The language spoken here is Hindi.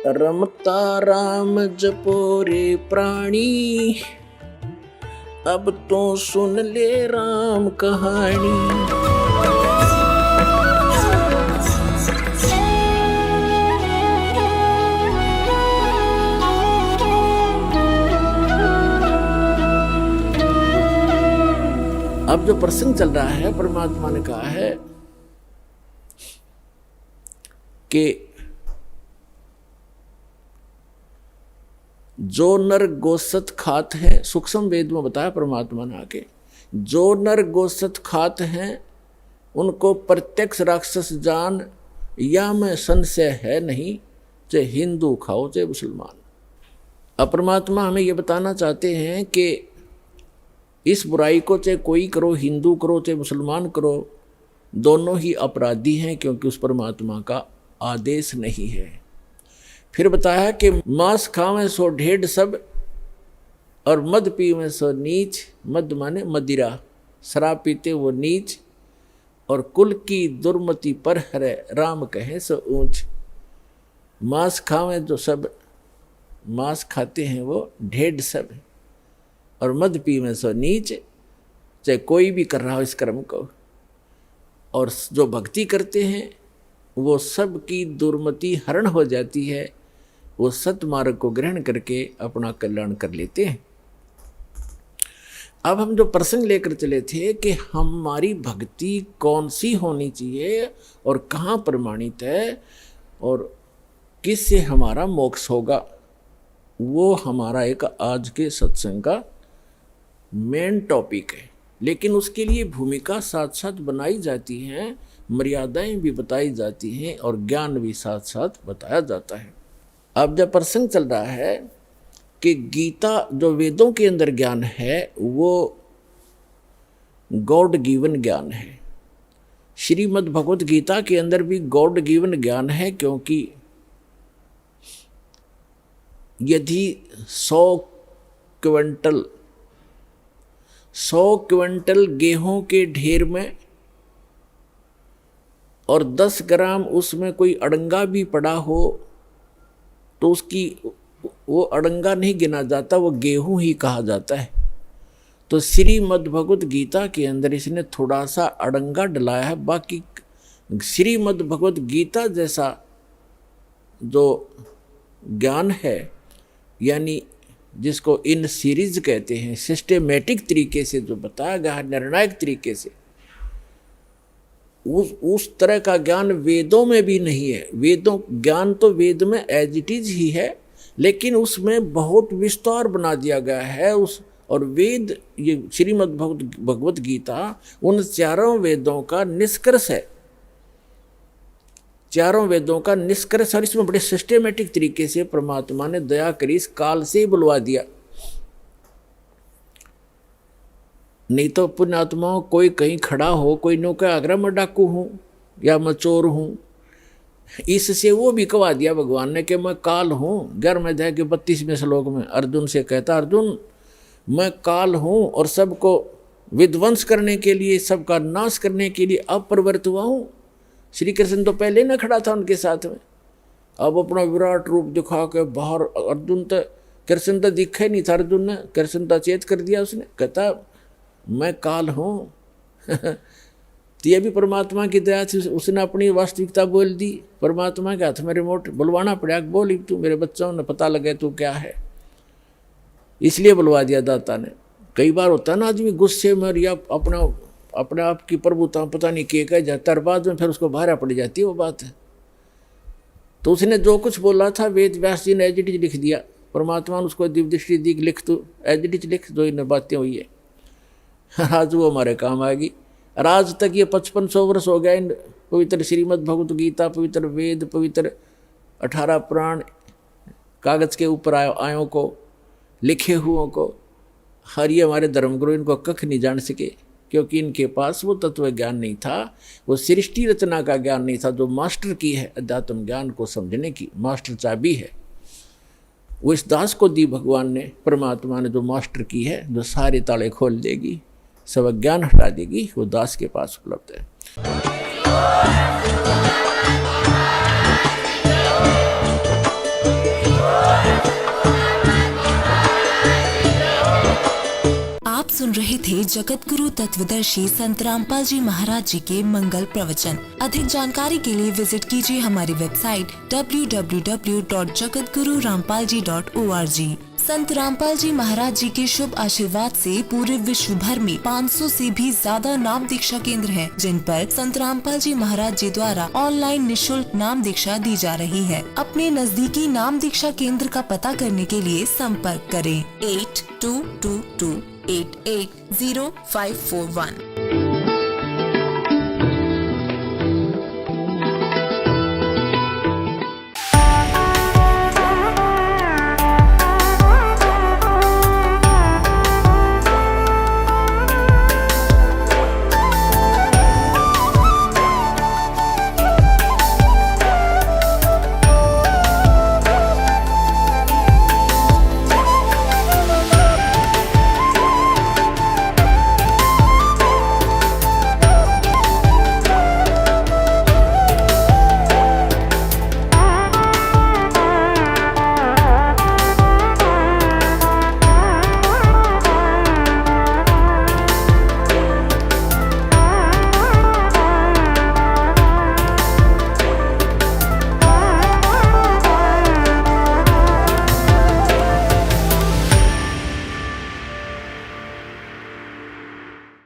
रमता राम जपो रे प्राणी, अब तो सुन ले राम कहानी। अब जो प्रसंग चल रहा है, परमात्मा ने कहा है कि जो नर गोसत खात है, सूक्ष्म वेद में बताया परमात्मा ने आके, जो नर गोसत खात हैं उनको प्रत्यक्ष राक्षस जान, या में संशय है नहीं, चाहे हिंदू खाओ चाहे मुसलमान। अब परमात्मा हमें ये बताना चाहते हैं कि इस बुराई को चाहे कोई करो, हिंदू करो चाहे मुसलमान करो, दोनों ही अपराधी हैं, क्योंकि उस परमात्मा का आदेश नहीं है। फिर बताया कि मांस खावें सो ढेढ़ सब, और मद पीवें सो नीच। मद माने मदिरा, शराब पीते वो नीच, और कुल की दुर्मति पर हरे, राम कहे सो ऊंच। मांस खावें जो सब, मांस खाते हैं वो ढेढ़ सब, और मद पीवें सो नीच, चाहे कोई भी कर रहा हो इस कर्म को। और जो भक्ति करते हैं वो सब की दुर्मति हरण हो जाती है, वो सतमार्ग को ग्रहण करके अपना कल्याण कर लेते हैं। अब हम जो प्रसंग लेकर चले थे कि हमारी भक्ति कौन सी होनी चाहिए और कहाँ प्रमाणित है और किससे हमारा मोक्ष होगा, वो हमारा एक आज के सत्संग का मेन टॉपिक है। लेकिन उसके लिए भूमिका साथ साथ बनाई जाती हैं, मर्यादाएं भी बताई जाती हैं और ज्ञान भी साथ साथ बताया जाता है। अब जब प्रसंग चल रहा है कि गीता जो वेदों के अंदर ज्ञान है वो गॉड गिवन ज्ञान है। श्रीमद् भगवत गीता के अंदर भी गॉड गिवन ज्ञान है, क्योंकि यदि 100 क्विंटल गेहूं के ढेर में और 10 ग्राम उसमें कोई अड़ंगा भी पड़ा हो तो उसकी वो अड़ंगा नहीं गिना जाता, वो गेहूं ही कहा जाता है। तो श्रीमद् भगवत गीता के अंदर इसने थोड़ा सा अड़ंगा डलाया है। बाकी श्रीमद् भगवत गीता जैसा जो ज्ञान है, यानी जिसको इन सीरीज कहते हैं, सिस्टेमेटिक तरीके से जो बताया गया है, निर्णायक तरीके से, उस तरह का ज्ञान वेदों में भी नहीं है। वेदों ज्ञान तो वेद में एज इट इज ही है, लेकिन उसमें बहुत विस्तार बना दिया गया है। और वेद, ये श्रीमद् भगवत गीता उन चारों वेदों का निष्कर्ष है, चारों वेदों का निष्कर्ष। और इसमें बड़े सिस्टेमेटिक तरीके से परमात्मा ने दया करी, इस काल से ही बुलवा दिया। नहीं तो पुण्यात्माओं कोई कहीं खड़ा हो, कोई नो कहे अगर मैं डाकू हूँ या मैं चोर हूँ, इससे वो भी कवा दिया भगवान ने कि मैं काल हूँ। 11वें अध्याय के 32वें श्लोक में अर्जुन से कहता, अर्जुन मैं काल हूँ और सबको विध्वंस करने के लिए, सबका नाश करने के लिए अब प्रवृत्त हुआ हूँ। श्री कृष्ण तो पहले न खड़ा था उनके साथ में, अब अपना विराट रूप दिखा के बाहर, अर्जुन तो कृष्ण तो दिखा ही नहीं था, अर्जुन ने कृष्ण तो चेत कर दिया। उसने कहता मैं काल हूँ। तो ये भी परमात्मा की दया से उसने अपनी वास्तविकता बोल दी। परमात्मा के हाथ में रिमोट, बुलवाना पड़ा, बोल तू मेरे बच्चों ने पता लगे तू क्या है, इसलिए बुलवा दिया दाता ने। कई बार होता है ना आदमी गुस्से में या अपने आप की प्रभुता पता नहीं के कह जाता है, बाद में फिर उसको भारा पड़ जाती है वो बात है। तो उसने जो कुछ बोला था वेद व्यास जी ने एज इट इज लिख दिया। परमात्मा ने उसको दिव्य दृष्टि दी, लिख तू एज इट इज लिख, जो इन बातें हुई है आज वो हमारे काम आएगी। और आज तक ये 5500 वर्ष हो गया इन पवित्र श्रीमद् भगवत गीता, पवित्र वेद, पवित्र 18 पुराण कागज के ऊपर आयों को, लिखे हुओं को। हर ये हमारे धर्मगुरु इनको कख नहीं जान सके, क्योंकि इनके पास वो तत्व ज्ञान नहीं था, वो सृष्टि रचना का ज्ञान नहीं था, जो मास्टर की है अध्यात्म ज्ञान को समझने की मास्टर चाबी है। वो इस दास को दी भगवान ने, परमात्मा ने, जो मास्टर की है, जो सारे ताले खोल देगी, सब अज्ञान हटा देगी, वो दास के पास उपलब्ध है। थे जगत गुरु तत्वदर्शी संत रामपाल जी महाराज जी के मंगल प्रवचन। अधिक जानकारी के लिए विजिट कीजिए हमारी वेबसाइट www.jagatgururampalji.org। संत रामपाल जी महाराज जी के शुभ आशीर्वाद से पूरे विश्व भर में 500 से भी ज्यादा नाम दीक्षा केंद्र हैं, जिन पर संत रामपाल जी महाराज जी द्वारा ऑनलाइन निशुल्क नाम दीक्षा दी जा रही है। अपने नजदीकी नाम दीक्षा केंद्र का पता करने के लिए संपर्क करें 8222880541।